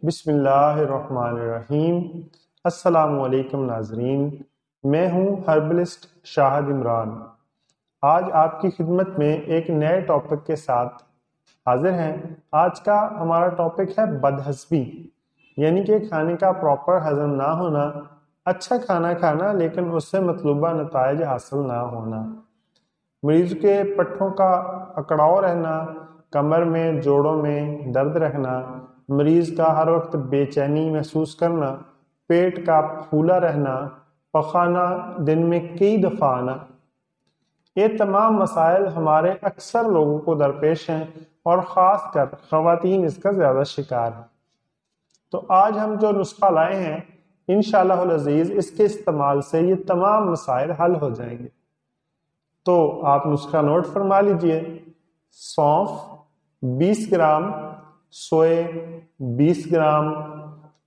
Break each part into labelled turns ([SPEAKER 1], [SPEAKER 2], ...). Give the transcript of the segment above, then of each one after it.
[SPEAKER 1] بسم اللہ الرحمن الرحیم۔ السلام علیکم ناظرین، میں ہوں ہربلسٹ شاہد عمران۔ آج آپ کی خدمت میں ایک نئے ٹاپک کے ساتھ حاضر ہیں۔ آج کا ہمارا ٹاپک ہے بدہضمی، یعنی کہ کھانے کا پراپر ہضم نہ ہونا، اچھا کھانا کھانا لیکن اس سے مطلوبہ نتائج حاصل نہ ہونا، مریض کے پٹھوں کا اکڑاؤ رہنا، کمر میں جوڑوں میں درد رہنا، مریض کا ہر وقت بے چینی محسوس کرنا، پیٹ کا پھولا رہنا، پخانہ دن میں کئی دفعہ آنا، یہ تمام مسائل ہمارے اکثر لوگوں کو درپیش ہیں اور خاص کر خواتین اس کا زیادہ شکار ہیں۔ تو آج ہم جو نسخہ لائے ہیں انشاءاللہ العزیز اس کے استعمال سے یہ تمام مسائل حل ہو جائیں گے۔ تو آپ نسخہ نوٹ فرما لیجئے۔ سونف 20 گرام، سوئے 20 گرام،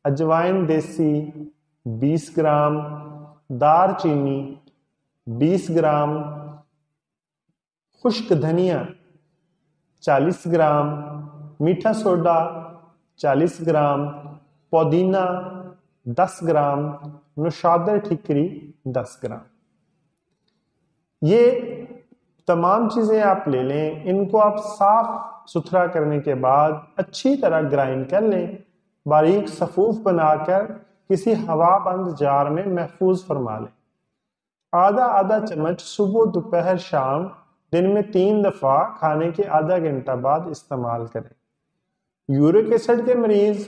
[SPEAKER 1] اجوائن دیسی 20 گرام، دار چینی 20 گرام، خشک دھنیا 40 گرام، میٹھا سوڈا 40 گرام، پودینہ 10 گرام، نشادر ٹھکری 10 گرام۔ یہ تمام چیزیں آپ لے لیں، ان کو آپ صاف ستھرا کرنے کے بعد اچھی طرح گرائنڈ کر لیں، باریک صفوف بنا کر کسی ہوا بند جار میں محفوظ فرما لیں۔ آدھا چمچ صبح دوپہر شام دن میں 3 دفعہ کھانے کے آدھا گھنٹہ بعد استعمال کریں۔ یورک ایسڈ کے مریض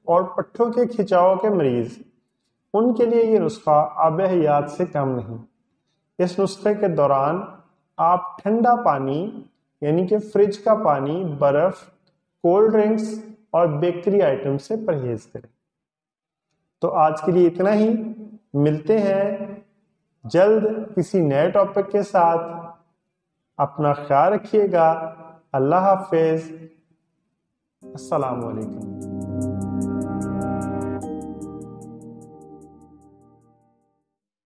[SPEAKER 1] اور پٹھوں کے کھچاؤ کے مریض، ان کے لیے یہ نسخہ آب حیات سے کم نہیں۔ اس نسخے کے دوران آپ ٹھنڈا پانی یعنی کہ فریج کا پانی، برف، کولڈ ڈرنکس اور بیکری آئٹم سے پرہیز کریں۔ تو آج کے لیے اتنا ہی، ملتے ہیں جلد کسی نئے ٹاپک کے ساتھ۔ اپنا خیال رکھیے گا۔ اللہ حافظ۔ السلام علیکم۔